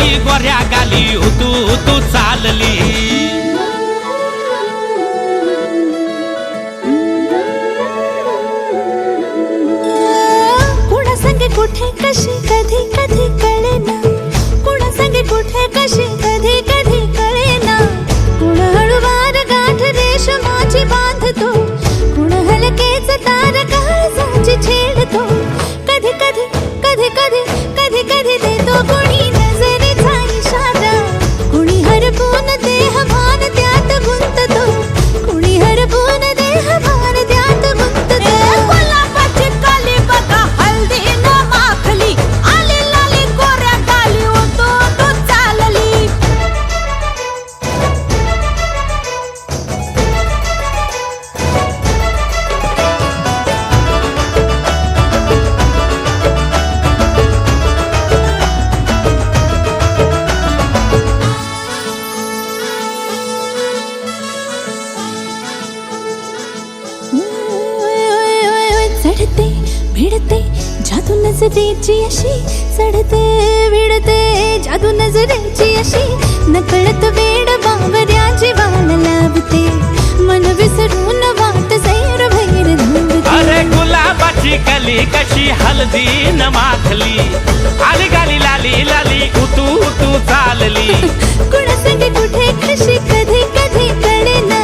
लाली गोऱ्या गाली उतू उतू चालली. कुणा संगे कुठे कशी कधी कधी कळेना, कुणा संगे कुठे कशी कधी कधी कळेना. कुण हळूवार गाठ रेशमाची बांधतो, कुण हलकेच तार काळजाची छेडतो. कधी कधी कधी कधी कधी कधी देतो कुणी नजरेचा इशारा, कुणी हरपून देह भान त्यात गुंततो, कुणी हरपून देह भान त्यात गुंततो. गुलाबाची काली बघा हल्दी न माखली, आली लाली गोऱ्या गाली उतू उतू चालली. चढते भिडते जादू नजरेची अशी, चढते भिडते जादू नजरेची अशी. नकळत वेड बावऱ्याची वाल लावते, मन विसरून वाट सैर भैर धावते. अरे गुलाबाची कली कशी हल्दी न माखली, आली गाली लाली लाली उतू उतू चालली. कुणा संगे कुठे कशी कधी कधी कळेना,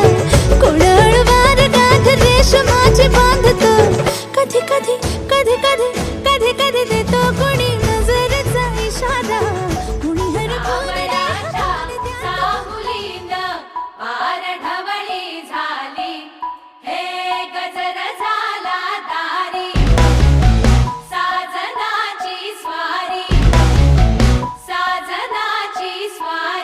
कुण हळूवार गाठ रेशमाची बांधतो. कधी कधी कधी कधी कधी कधी देतो कुणी नजरेचा इशारा, कुणी हरपून आवडाच्या चाहुलीनं पार ढवळी झाली, हे गजर झाला दारी. साजनाची स्वारी, साजनाची स्वारी.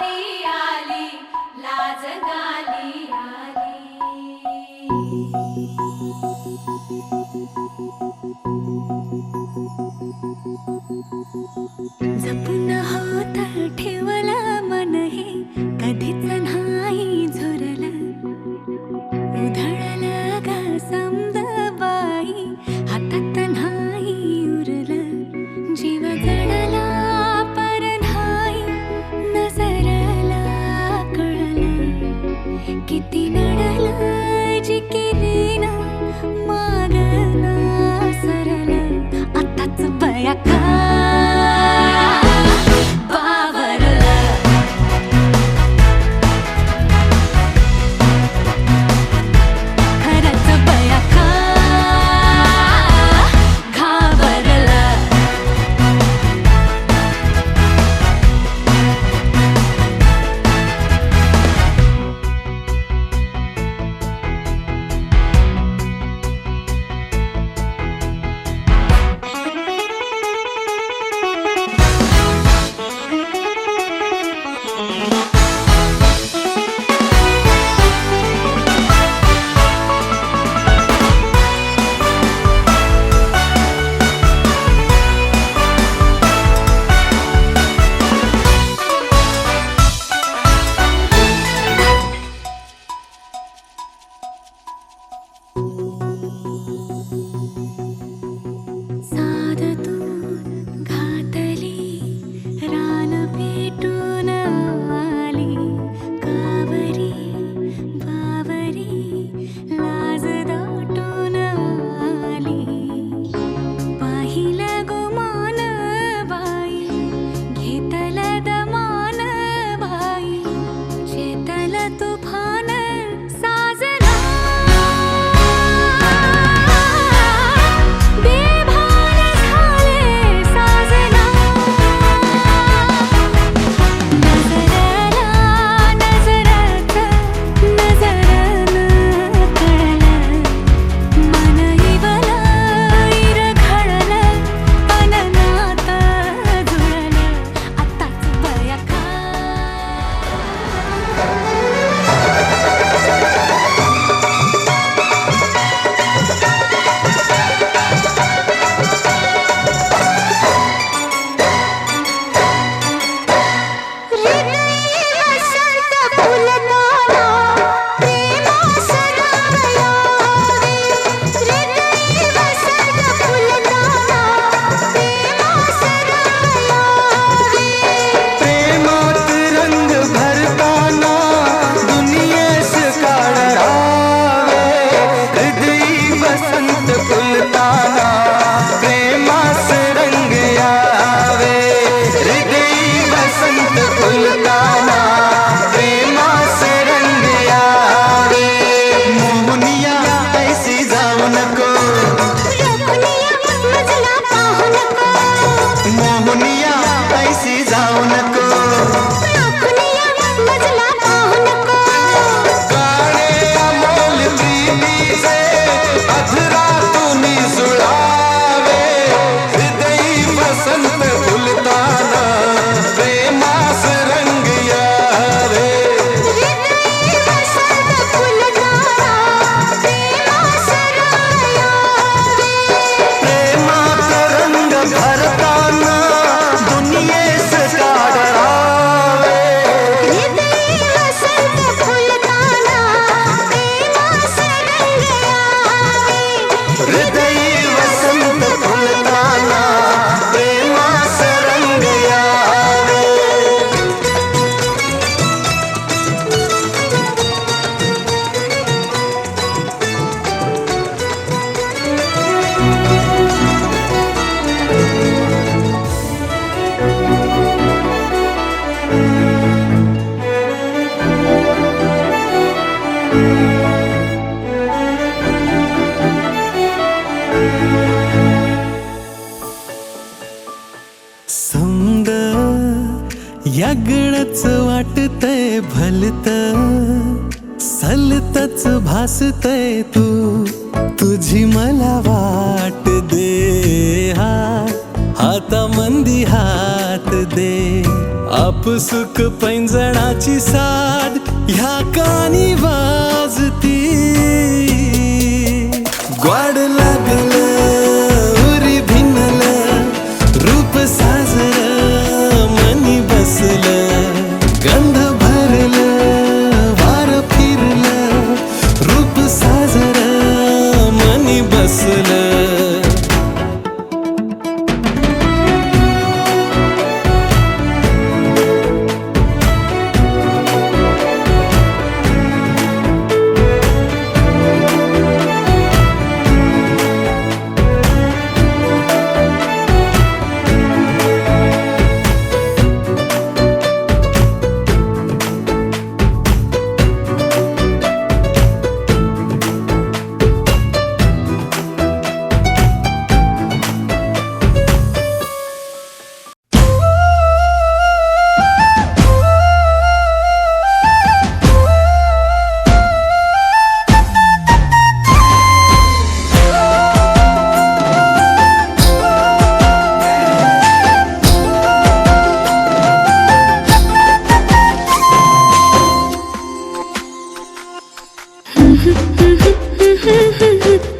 यागळच वाटतय भलत सलतच भासतय तू तुझी मला वाट दे हाता मंदी हात दे आपसुक पैंजणाची साद ह्या कानी वाजती ग्वाड लागल उरी भिनल रूप साजर मनी बसल गंध भरल वार फिरल रूप साजर मनी बसल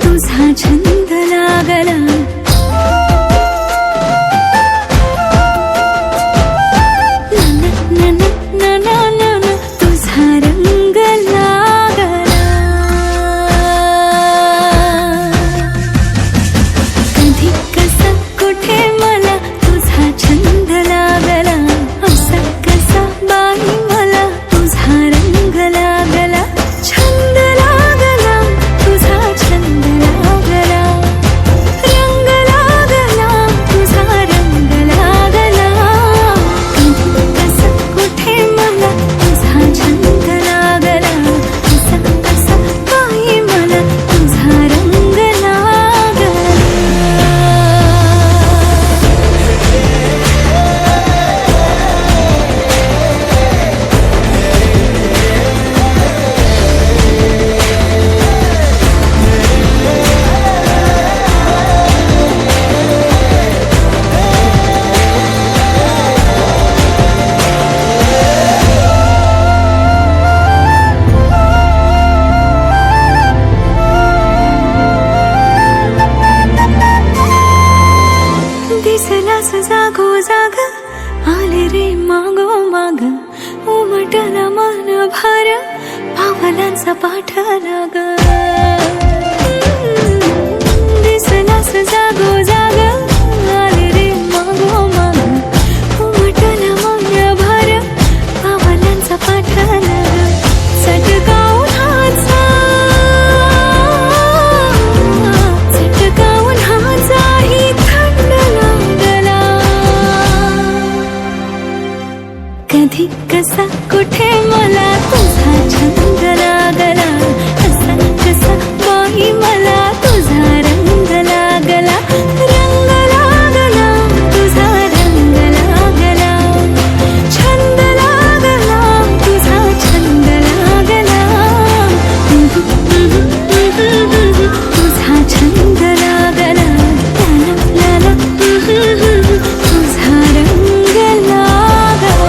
तुझा छंद लागला तुझा रंग लागला कधी कसा कुठे मला तुझा छंद लागला असा कसा बाई मला तुझा रंग लागला छंद लागला तुझा छंद लागला रंग लागला तुझा रंग लागला कधी कसा कुठे मला तुझा छंद लागला असा कसा बाई मला तुझा रंग लागला दिसलास जागो जाग आले रे मागो माग उमटला मन भर पावलांचा पाठ लाग दिसलास जागो जाग आले रे मागो माग उमटला मन भर पावलांचा पाठ लाग चटका उन्हाचा ही थंड लागला कधी कसा कुठे मला तुझा छंद लागला असा कसा बाई मला तुझा रंग लागला रंग लागला तुझा रंग लागला छंद लागला तुझा छंद लागला तुझा छंद लागला ला ला तुझा रंग लागला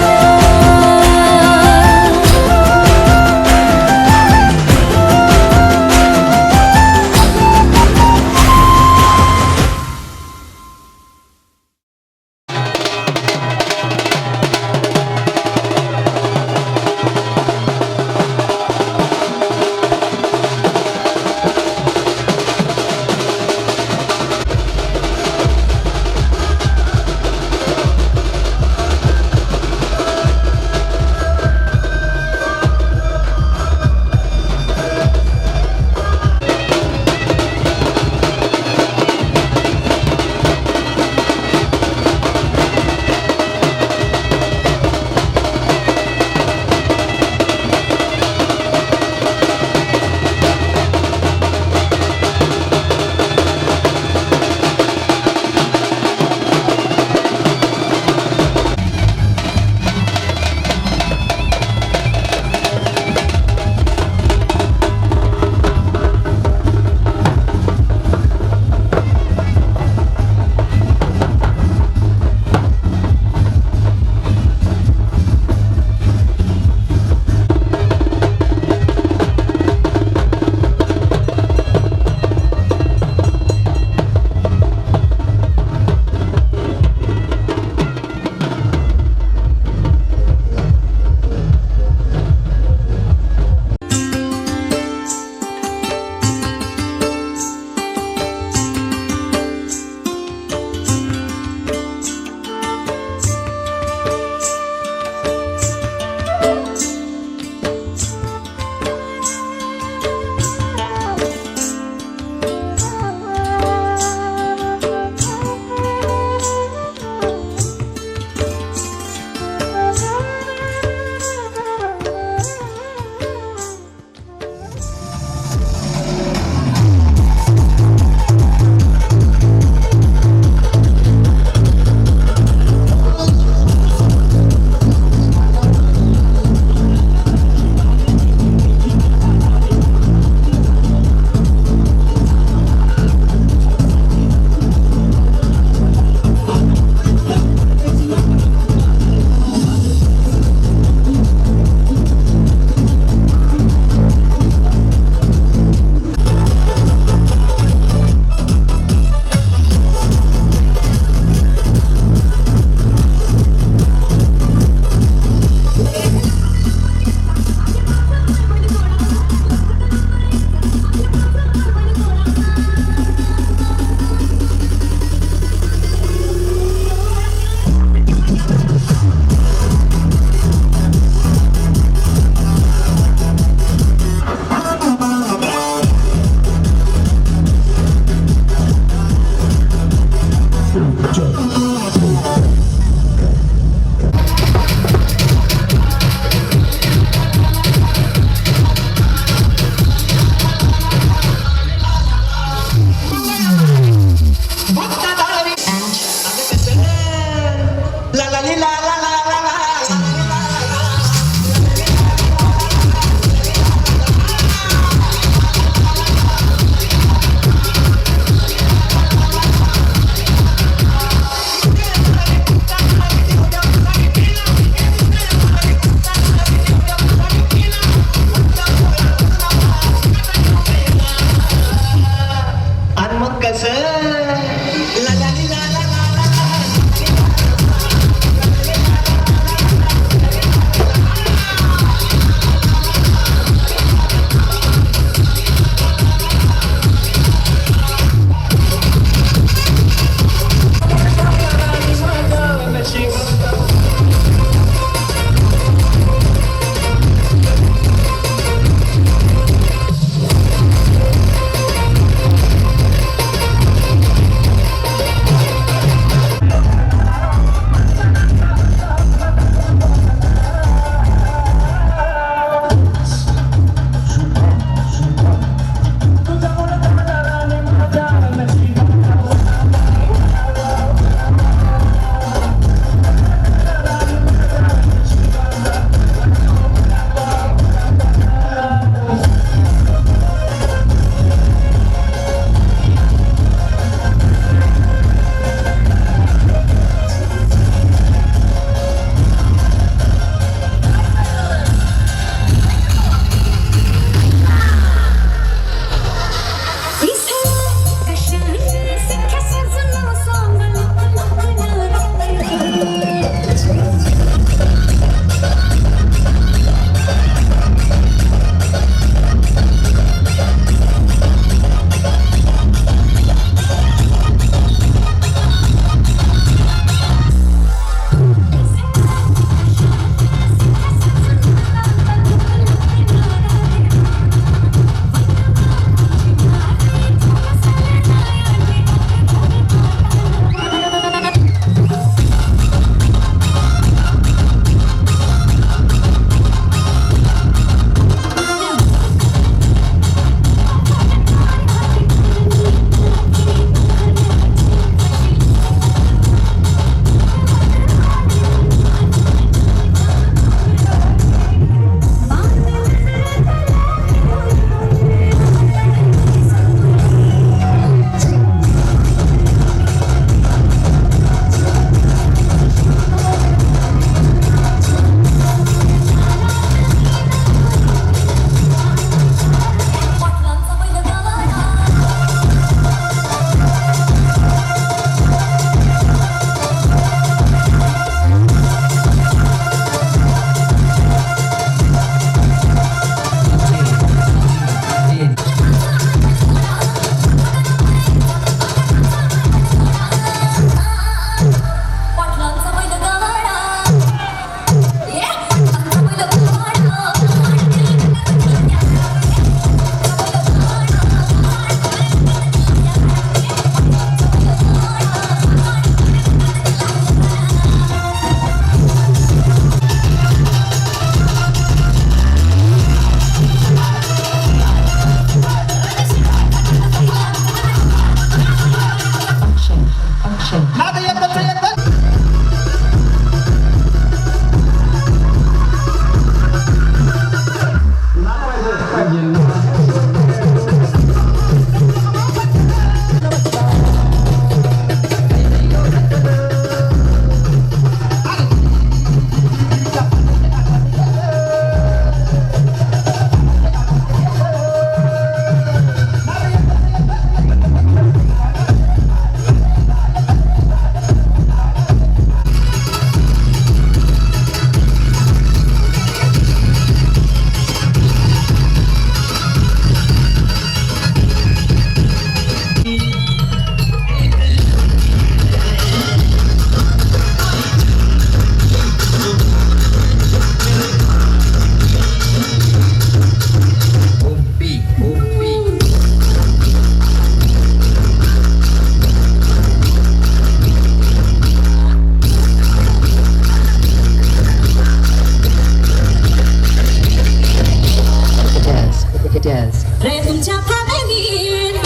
Marketeers. रे तुमच्या फॅमिलीत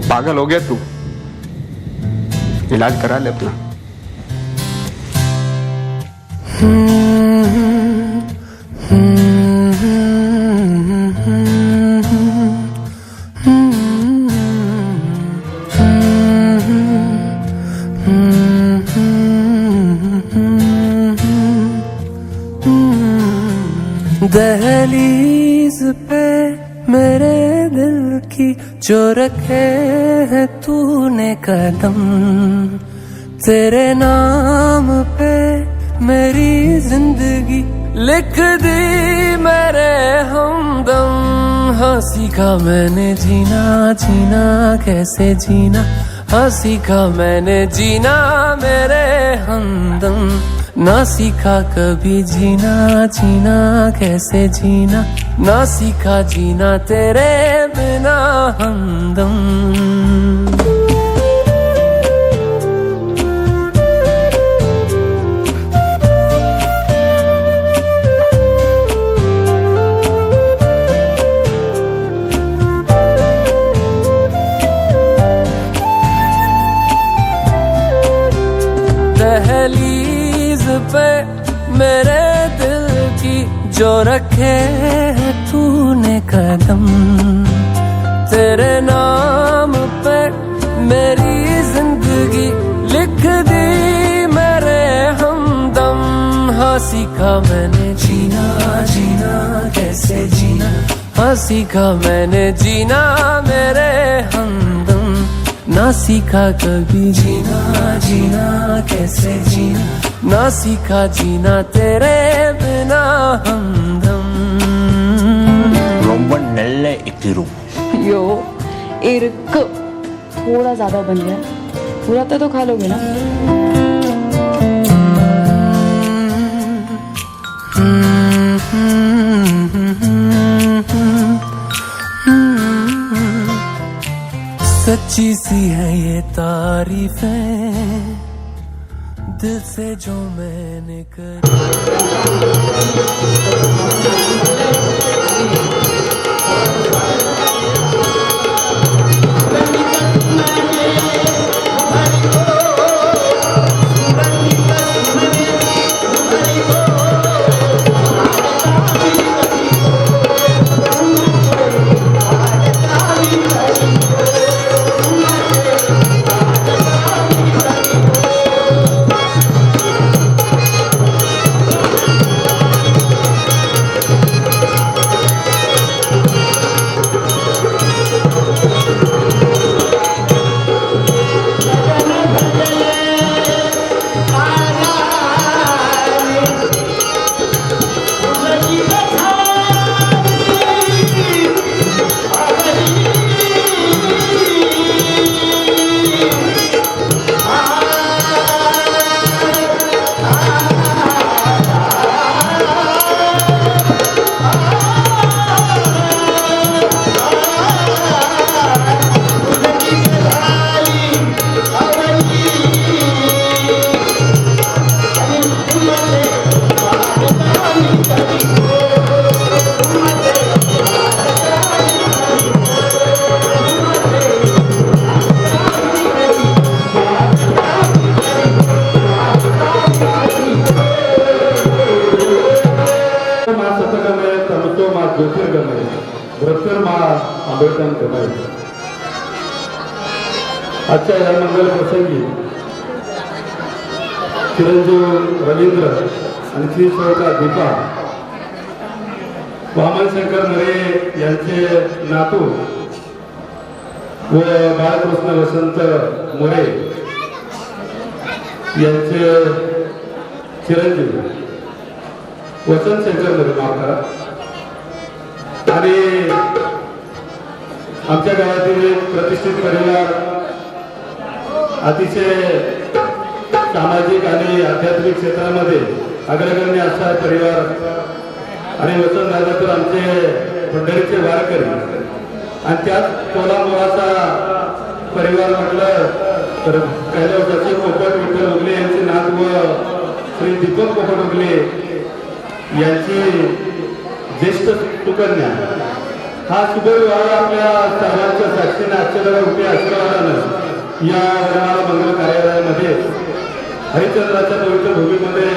पागल हो गया तू? इलाज करा ले अपना। दहलीज पे मेरे दिल की जो रखे है तूने कदम, तेरे नाम पे मेरी जिंदगी लिख दी मेरे हमदम। हाँ सीखा मैंने जीना, जीना कैसे जीना, हाँ सीखा मैंने जीना मेरे हमदम। ना सीखा कभी जीना, जीना कैसे जीना, ना सीखा जीना तेरे बिना हमदम। दहलीज पे मेरे दिल की जो रखे है तूने कदम, तेरे नाम पे मेरी जिंदगी लिख दी मेरे हमदम। हाँ सीखा मैंने जीना, जीना कैसे जीना, हाँ सीखा मैंने जीना मेरे हमदम। ना सीखा कभी जीना, जीना कैसे जीना, ना सीखा जीना तेरे बिना हमदम। ரொம்ப நல்ல இக்கிரும் यो इर्क थोड़ा ज्यादा बन गया, पूरा तो खा लोगे ना? सच्ची सी है ये तारीफें दिल से जो मैंने करी। आंबेडकर ठेवायचे. आजच्या या मंगल प्रसंगी चिरंजीव रवींद्र आणि श्री सहकार दीपा वामनशंकर मोरे यांचे नातू व बाळकृष्ण वसंत मोरे यांचे चिरंजीव वसंत शंकर मोरे माफ करा आणि आमच्या गावातील एक प्रतिष्ठित परिवार अतिशय सामाजिक आणि आध्यात्मिक क्षेत्रामध्ये अग्रगण्य असा परिवार आणि वसंत दादा तर आमचे पंढरीचे वारकरी आणि त्याच कोल्हापुराचा परिवार म्हटलं तर कैलासाचे पोपट विठ्ठल उगले यांचे नात व श्री दीपक पोपट उगले यांची ज्येष्ठ सुकन्या हा शुभविवाह आपल्या सर्वांच्या साक्षीने आजच्या रूपी आशीर्वादानं या मंगल कार्यालयामध्ये हरिश्चंद्राच्या पवित्र भूमीमध्ये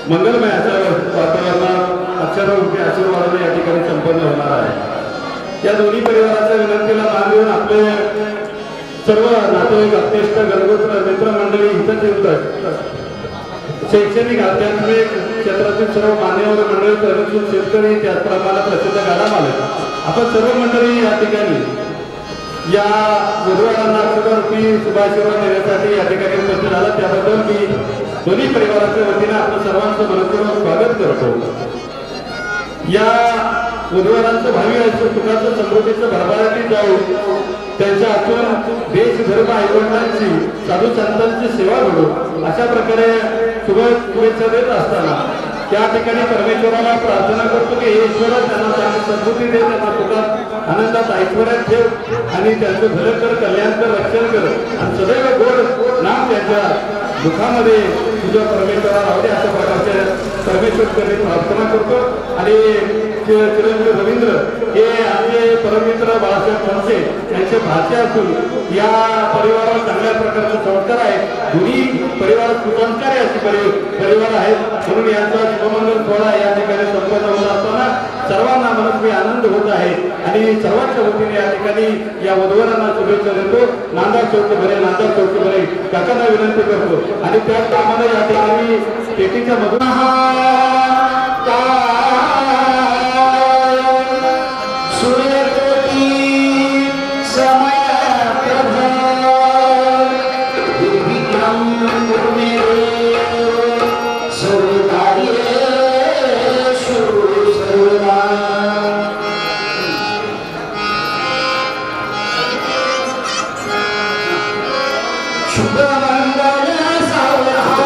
मंगलमय अशा वातावरणात अक्षररूपी आशीर्वादाने या ठिकाणी संपन्न होणार आहे. या दोन्ही परिवाराच्या विनंतीला मान देऊन आपले सर्व नातेवाईक अत्यष्ट घरगुती मित्रमंडळी इथंच येतात. शैक्षणिक आध्यात्मिक क्षेत्रातील सर्व मान्यवर मंडळी प्रगतशील शेतकरी त्याचप्रमाणे प्रसिद्ध गाडा मालक आपण सर्व मंडळी या ठिकाणी या बुधवारांना अक्षररूपी शुभाशीर्वाद देण्यासाठी या ठिकाणी उपस्थित झाला. त्याबद्दल मी दोन्ही परिवाराच्या वतीने आपलं सर्वांचं मनपूर्वक स्वागत करतो. या बुधवारांचं भावी आयुष्य सुखाचं समृद्धीचं भरभराटी जाऊ त्यांच्या हातून देश धर्म आईवडिलांची साधू संतांची सेवा घडू अशा प्रकारे शुभेच्छा देत असताना त्या ठिकाणी परमेश्वराला प्रार्थना करतो की ईश्वर त्यांना चांगली सद्बुद्धी दे, त्यांना सुखात आनंदात ऐश्वर्यात ठेव आणि त्यांचं घर कर, कल्याण कर, रक्षण कर आणि सदैव गोड नाम त्यांच्या दुःखामध्ये तुझ्या परमेश्वरा राहू दे अशा प्रकारचे परमेश्वरकडे प्रार्थना करतो. आणि चिरंजीव रवींद्र हे आमचे परममित्र बाळासाहेब फणसे यांचे भाचे असून या परिवारावर चांगल्या प्रकारचे संस्कार आहेत. दोन्ही परिवार सुसंस्कारी असे परिवार आहेत. म्हणून यांचा शुभमंगल सोहळा या ठिकाणी संपन्न होत असताना सर्वांना मनस्वी आनंद होत आहे आणि सर्वांच्या वतीने या ठिकाणी या वधूवरांना शुभेच्छा देतो. नांदा चौक भरे, नांदा चौक भरे काकांना विनंती करतो आणि त्याचप्रमाणे या ठिकाणी पेटीच्या मधून शुभ मंगल सावधान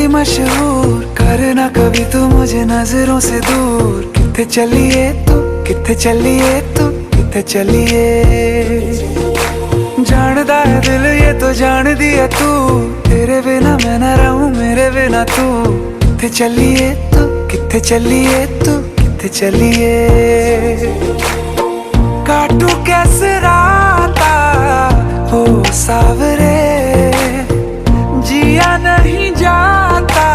मशहूर करना कभी तू मुझे नजरों से दूर। किथे चलिए तू, किथे चलिए तू, किथे चलिए। जानदा है दिल ये तो जान दिया तू, तेरे बिना मैं न रहूं मेरे बिना तू। किथे चलिए तू, किथे चलिए तू, किथे चलिए। काटू कैसे राता हो सावरे, जिया नहीं जाता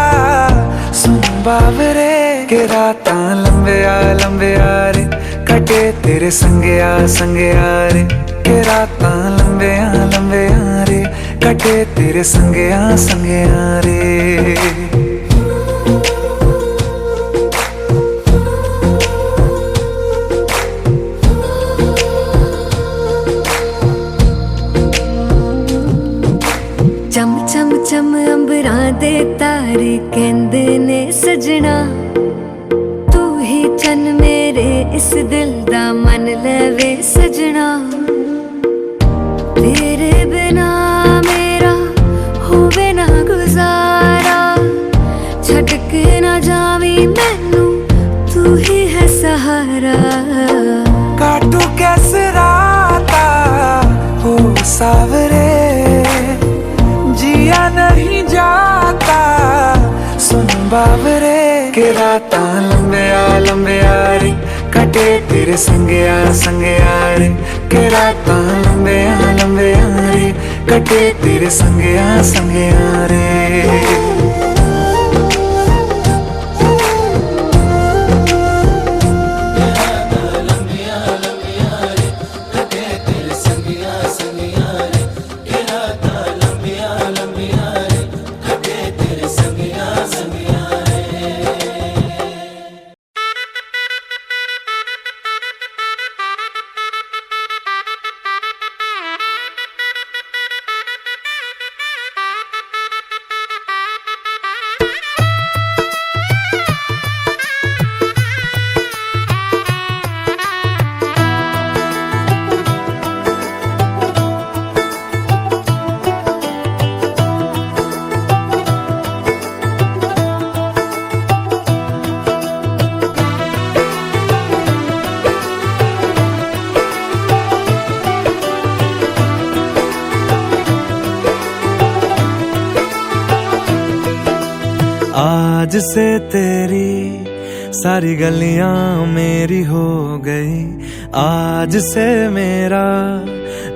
सुन बावरे। के राता लंबे आ रे, कटे तेरे संगे आ रे। के राता लंबे आ रे, कटे तेरे संगे आ रे। ਸਾਰੇ ਕਹਿੰਦੇ ਨੇ ਸਜਣਾ ਤੂੰ ਹੀ ਚੰਨ ਮੇਰੇ ਇਸ ਦਿਲ ਦਾ ਮਨ ਲਵੇ ਸਜਣਾ ਤੇਰੇ ਬਿਨਾ ਮੇਰਾ ਹੋਵੇ ਨਾ ਗੁਜ਼ਾਰਾ ਛੱਡ ਕੇ ਨਾ ਜਾਵੀਂ ਮੈਨੂੰ ਤੂੰ ਹੀ ਹੈ सहारा काटू कैसे राता हो सावरे जिया नहीं जाता सुन बावरे के राता लंबे आ रे कटे तेरे संगया संगया रे के राता लंबे आ रे कटे तेरे संगया संगया रे आज से तेरी सारी गलियां मेरी हो गई आज से मेरा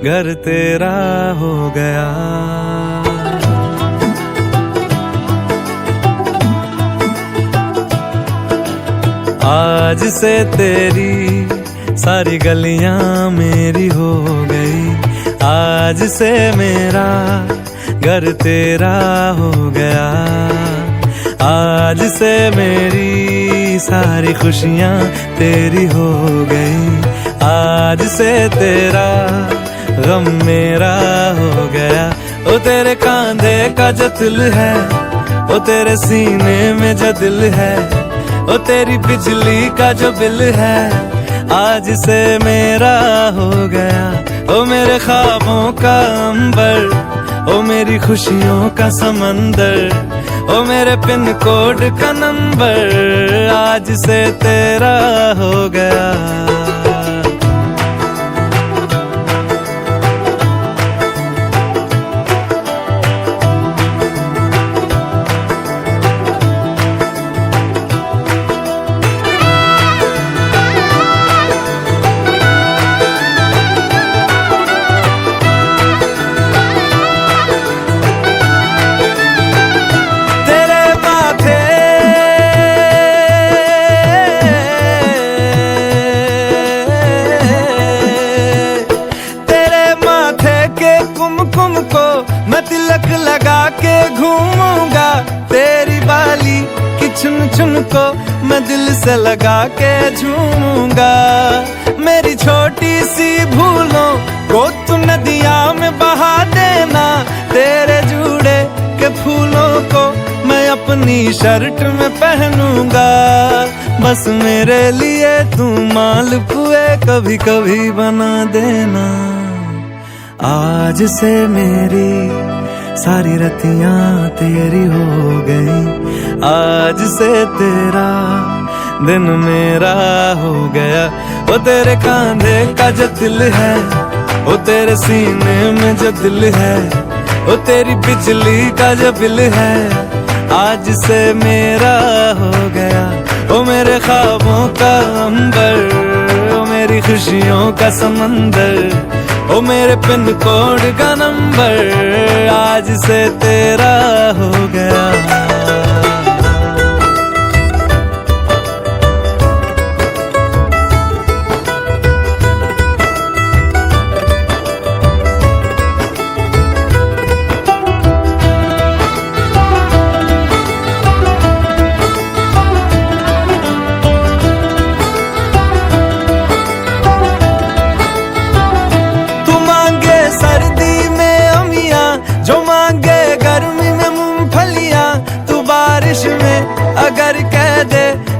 घर तेरा हो गया आज से तेरी सारी गलियां मेरी हो गई आज से मेरा घर तेरा हो गया आज से मेरी सारी खुशियां तेरी हो गई आज से तेरा गम मेरा हो गया ओ तेरे कांधे का जो दिल है ओ तेरे सीने में जो दिल है ओ तेरी बिजली का जो बिल है आज से मेरा हो गया ओ मेरे ख्वाबों का अंबर ओ मेरी खुशियों का समंदर ओ मेरे पिन कोड का नंबर आज से तेरा हो गया लगा के घूमूंगा तेरी बाली की चुन चुन को मैं दिल से लगा के झूमूंगा मेरी छोटी सी भूलों को तू नदिया में बहा देना तेरे जूड़े के फूलों को मैं अपनी शर्ट में पहनूंगा बस मेरे लिए तू मालपुए कभी कभी बना देना आज से मेरी सारी रतियां तेरी हो गई आज से तेरा दिन मेरा हो गया वो तेरे कांधे का जो दिल है वो तेरे सीने में जो दिल है वो तेरी बिजली का जो बिल है आज से मेरा हो गया वो मेरे ख्वाबों का अंबर वो मेरी खुशियों का समंदर ओ मेरे पिन कोड का नंबर आज से तेरा हो गया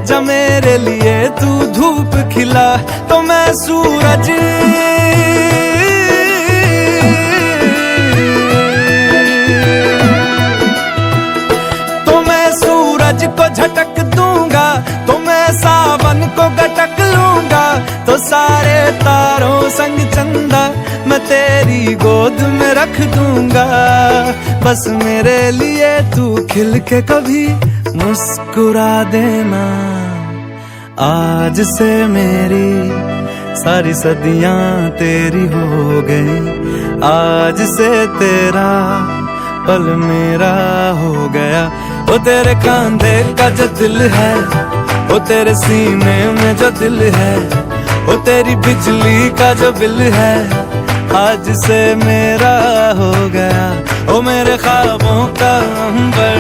जब मेरे लिए तू धूप खिला तो मैं सूरज को झटक दूंगा, तो मैं सावन को गटक लूंगा, तो सारे तारों संग चंदा मैं तेरी गोद में रख दूंगा। बस मेरे लिए तू खिल के कभी मुस्कुरा देना। आज से मेरी सारी सदियां तेरी हो गई, आज से तेरा पल मेरा हो गया। वो तेरे कांधे का जो दिल है, वो तेरे सीने में जो दिल है, वो तेरी बिजली का जो बिल है, आज से मेरा हो गया। ओ मेरे ख्वाबों का अंबर,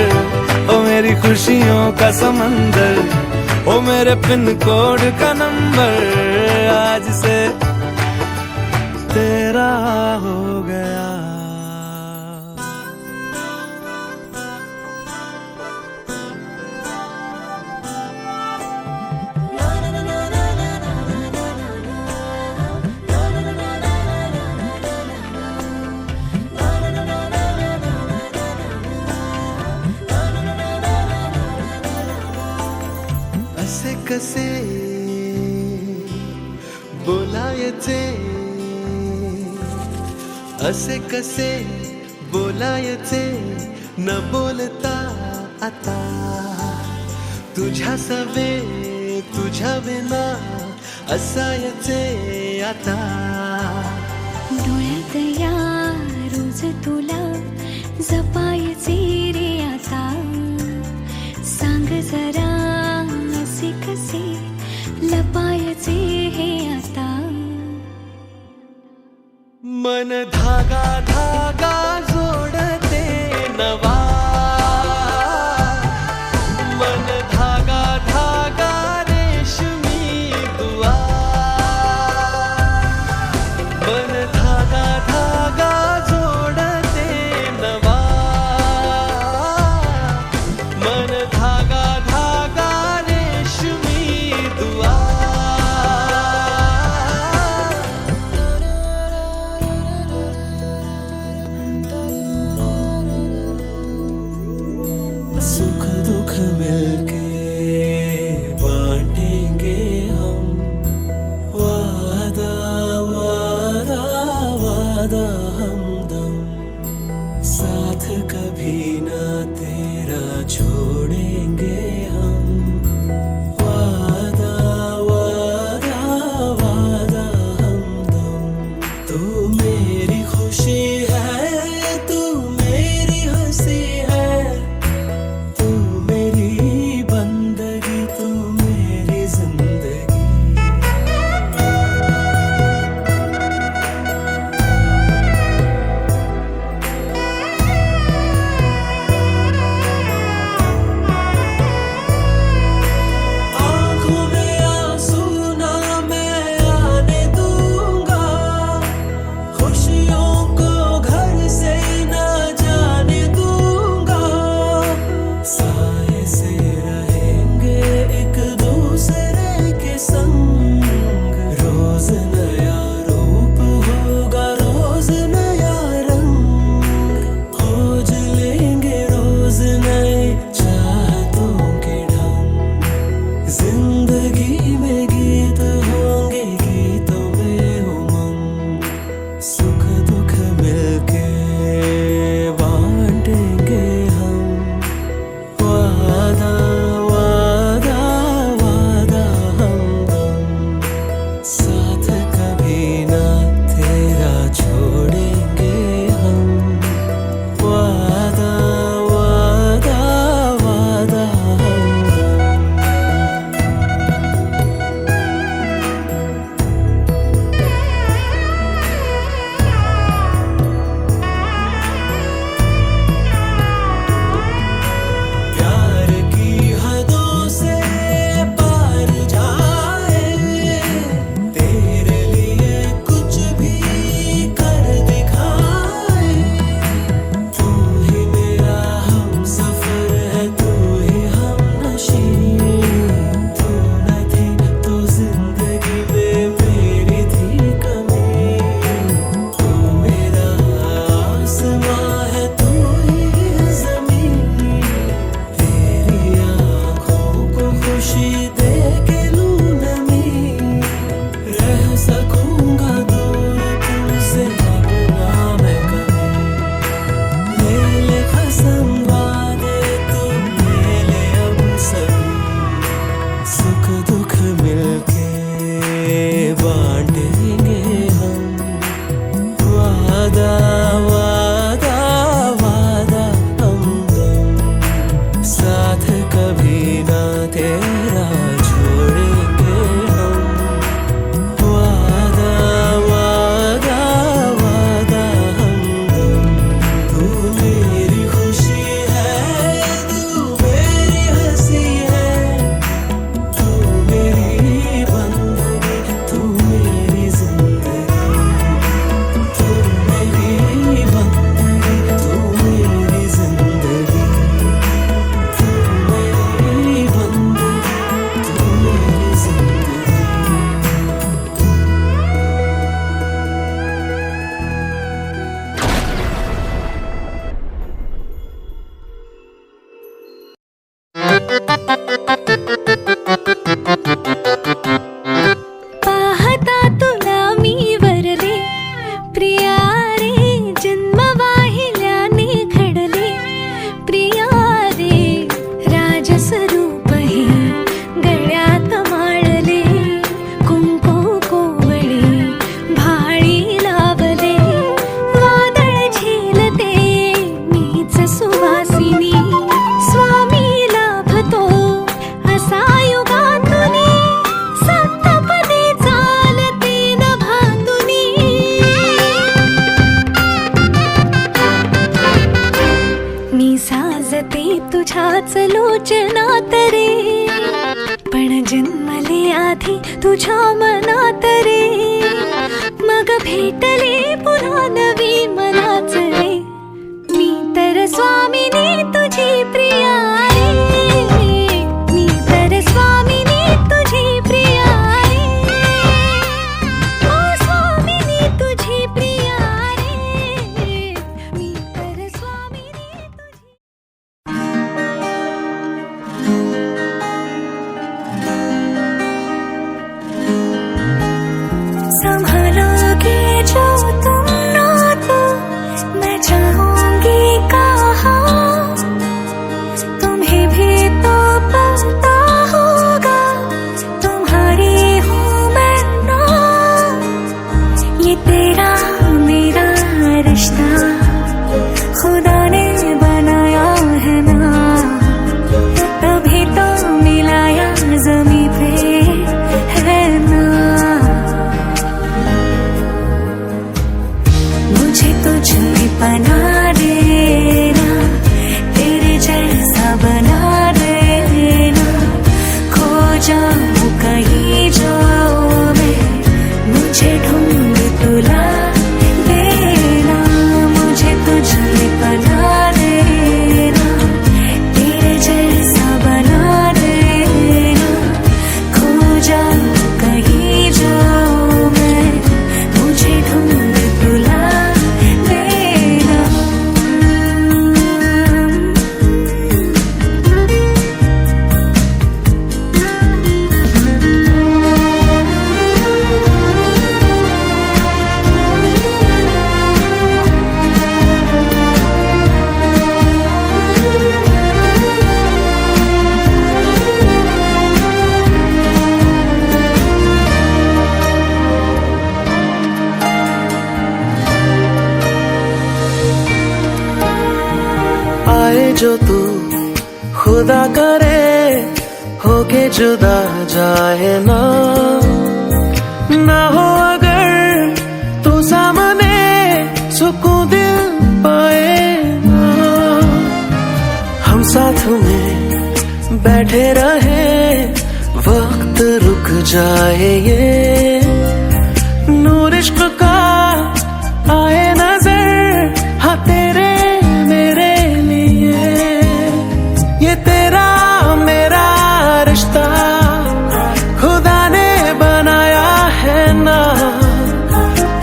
ओ मेरी खुशियों का समंदर, ओ मेरे पिन कोड का नंबर, आज से तेरा हो गया। असे कसे बोलायचे, असे कसे बोलायचे न बोलता आता, तुझ्या सवे तुझ्या विना असायचे आता। डोळ्यात या रोज तुला जपायचे रे आता, सांग जरा असे कसे लपायचे हे आता। मन धागा धागा जोडते नवा, मन धागा धागा रेशमी दुआ, मन धागा धागा जोडते नवा, मन धागा धागा रेशमी दुआ। सुख दुख मिलके बांटेंगे हम, वादा वादा वादा हमदम, साथ कभी ना तेरा छोड़ेंगे हम, वादा वादा वादा हमदम। तू मेरी खुशी है, तू मेरी हंसी है, तू मेरी बंदगी, तू मेरी जिंदगी। आँखों में आंसू ना मैं आने दूंगा, खुशियों को घर से ना जाने दूंगा। साए से रहेंगे एक दूसरे के संग, रोज नया रूप होगा, रोज नया रंग, खोज लेंगे रोज नए चाहतों के ढंग। जिंदगी में गीत होंगे, गीतों में उमंग, सुख दुख मिलके बांटेंगे हम, वादा वादा वादा हमदम, साथ कभी ना तेरा छोड़ेंगे हम, वादा वादा वादा हमदम। जन्मले आधी तुझ्या मनात रे, मग भेटले पुन्हा नवी मनाच रे. मी तर स्वामिनी तुझी प्रिया रे, मी तर स्वामिनी तुझी प्रिया रे, ओ स्वामिनी तुझी प्रिया रे, मी तर स्वामिनी तुझी. संभालोगे जो तुम ना तो मैं चाहूंगी कहाँ, तुम्हें भी तो पता होगा तुम्हारी हूँ मैं ना. ये तेरा मेरा रिश्ता खुदा ने बनाया है ना, तभी तो मिलाया ज़मीं पे है ना. मुझे तुझ में बना देना, तेरे जैसा बना देना, खो जाऊं कहीं जो मैं, मुझे ढूंढ तुला देना. मुझे तुझ में बना देना, तेरे जैसा बना देना, खो जाऊं कहीं जो मैं, मुझे ढूंढ तुला देना. आए जो तू खुदा करे, होके जुदा जाए ना. ना हो अगर तू सामने, सुकून दिल पाए ना. हम साथ में बैठे रहे, वक्त रुक जाए ये. नूर इश्क का आए नजर, हाँ तेरे मेरे लिए. ये तेरा मेरा रिश्ता खुदा ने बनाया है ना,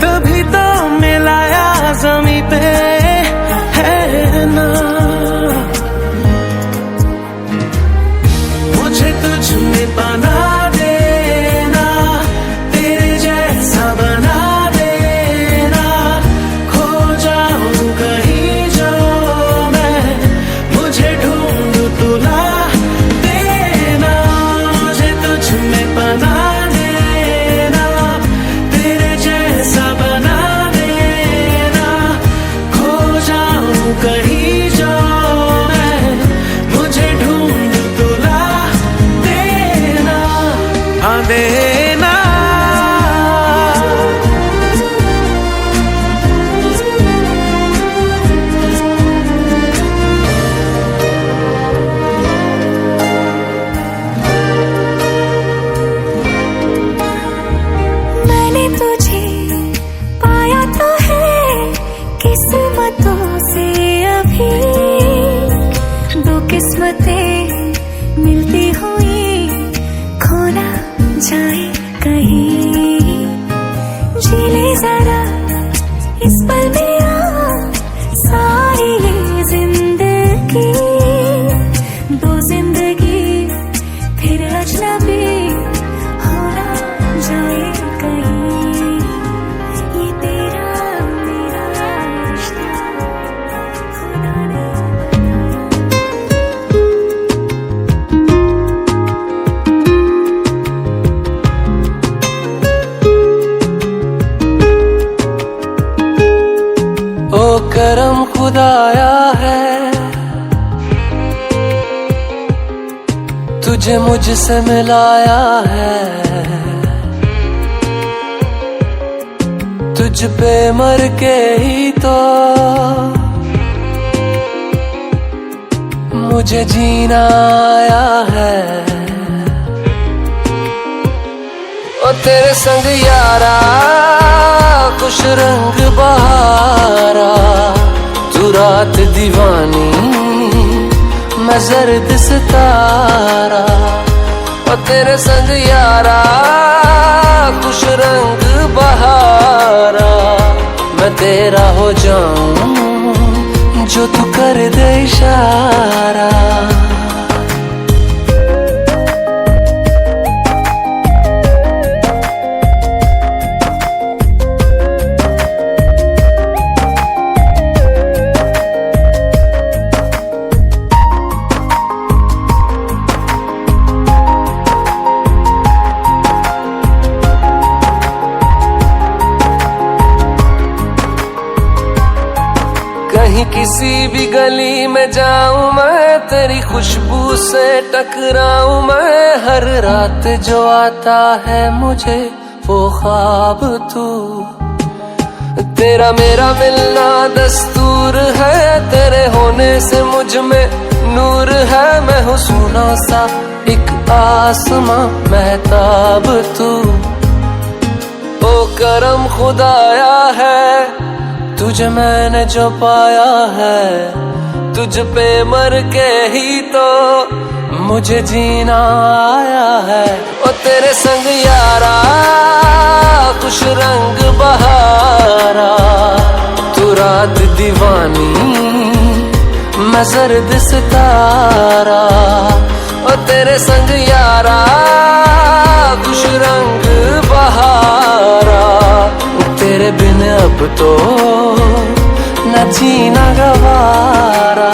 तभी तो मिलाया ज़मीं पे है ना. मुझे तुझ में बना देना, तेरे जैसा बना देना, खो जाऊं कहीं जो मैं, मुझे ढूंढ तुला देना. मुझे तुझ में बना देना, तेरे जैसा बना देना, खो जाऊं कहीं जो मैं, मुझे ढूंढ तुला देना. हाँ देना. मैंने तुझे पाया तो है किस्मतों से, अभी दो किस्मतें मिलती हुई खो ना जाए कहीं. जी ले जरा इस पल में आ, सारी ये जिंदगी, दो जिंदगी फिर अजनबी हो ना जाए कहीं. ये तेरा मेरा रिश्ता खुदा ने ओ करम खुदाया है, तुझे मुझसे मिलाया है. तुझ पे मर के ही तो मुझे जीना आया है. ओ तेरे संग यारा खुश रंग बहारा, तू रात दीवानी मैं जर्द सितारा। ओ तेरे संग यारा खुश रंग बहारा, मैं तेरा हो जाऊं जो तू कर दे इशारा। कहीं किसी भी गली में जाऊं मैं, तेरी खुशबू से टकराऊं मैं। हर रात जो आता है मुझे वो ख्वाब तू, तेरा मेरा मिलना दस्तूर है। तेरे होने से मुझ में नूर है, मैं हूँ सोना सा एक आसमां महताब तू। ओ करम खुदाया है तुझे मैंने जो पाया है, तुझ पे मर के ही तो मुझे जीना आया है। ओ तेरे संग यारा खुश रंग बहारा, तू रात दीवानी मैं जर्द सितारा। ओ तेरे संग यारा खुश रंग बहारा, तेरे बिन अब तो न जीना गवारा।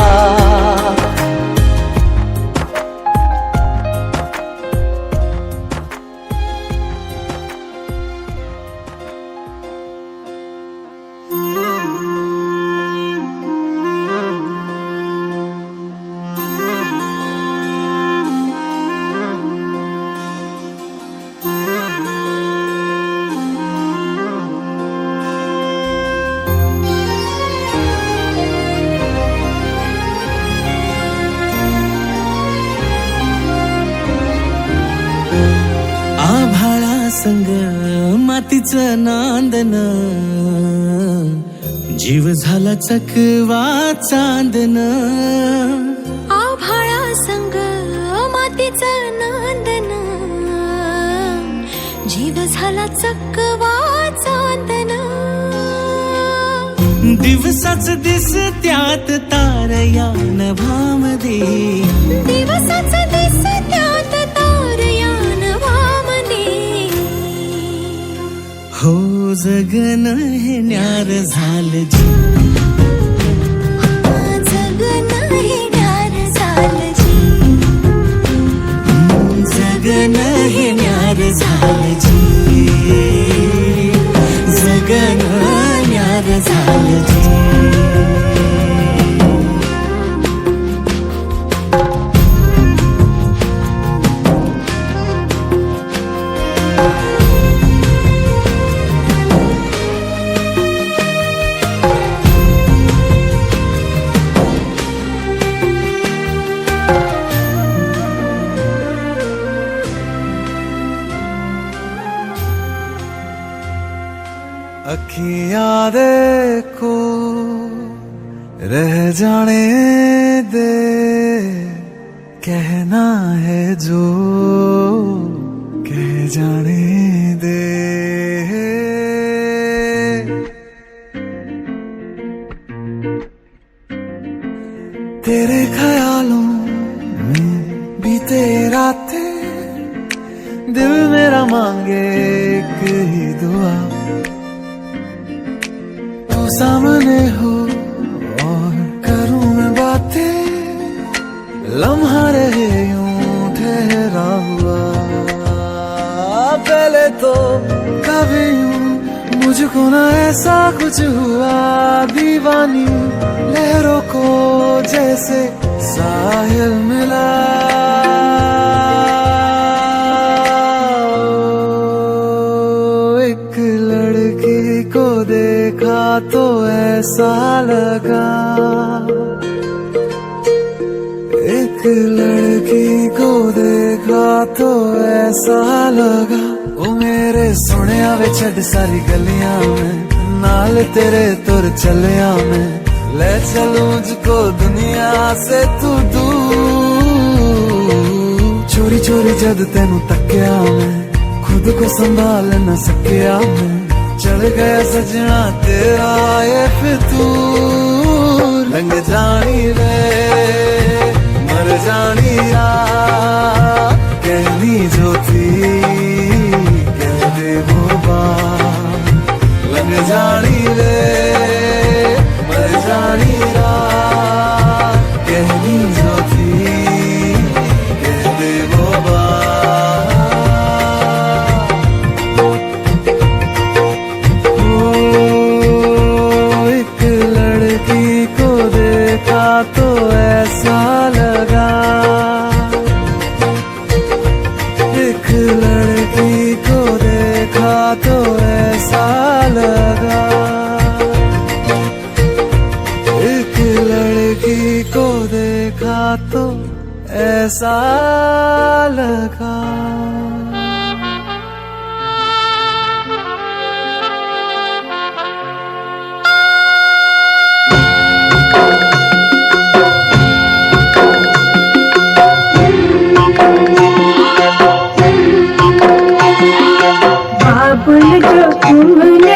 संग मातीचं नांदन, जीव झाला चकवा चांदन। आभाळा संग मातीचं नांदन, जीव झाला चकवा चांदन। दिवसाच दिस त्यात तारया नभामध्ये, दिवसाच दिस त्यात तारया नभामध्ये। हो जगन हे न्यार झालं जी, जगन हे न्यार झालं जी, जगन हे न्यार झालं जी, जगन न्यार झालं जी। अखियां देखो रह जाने दे, कहना है जो कह जाने दे। तेरे ख्यालों में बीते रातें, दिल मेरा मांगे एक ही दुआ, तू सामने हो और करूं मैं बातें, लम्हा रहे यूं ठहरा हुआ। पहले तो कभी यूं मुझको ना ऐसा कुछ हुआ, दीवानी लहरों को जैसे साहिल मिला। एक लड़की को देखा तो ऐसा लगा, एक लड़की को देखा तो ऐसा लगा ओ मेरे सोनिया वे छड़ सारी गलियां में नाल तेरे तुर चलिया मैं ले चलूं मुझको दुनिया से तू दूर चोरी चोरी जद तेनू तकिया मैं खुद को संभाल न सकिया मैं चढ़ गया सजना तेरा ये फितूर रंग जानी रे मर जानी या कहनी जो थी कह दे वो बात लग जानी रे मर जानी या कहनी जो थी कह दे वो बात एक लड़की को देखा तो ऐसा लगा एक लड़की को देखा तो ऐसा लगा एक लड़की को देखा तो ऐसा लगा बाबुल जो कुंभले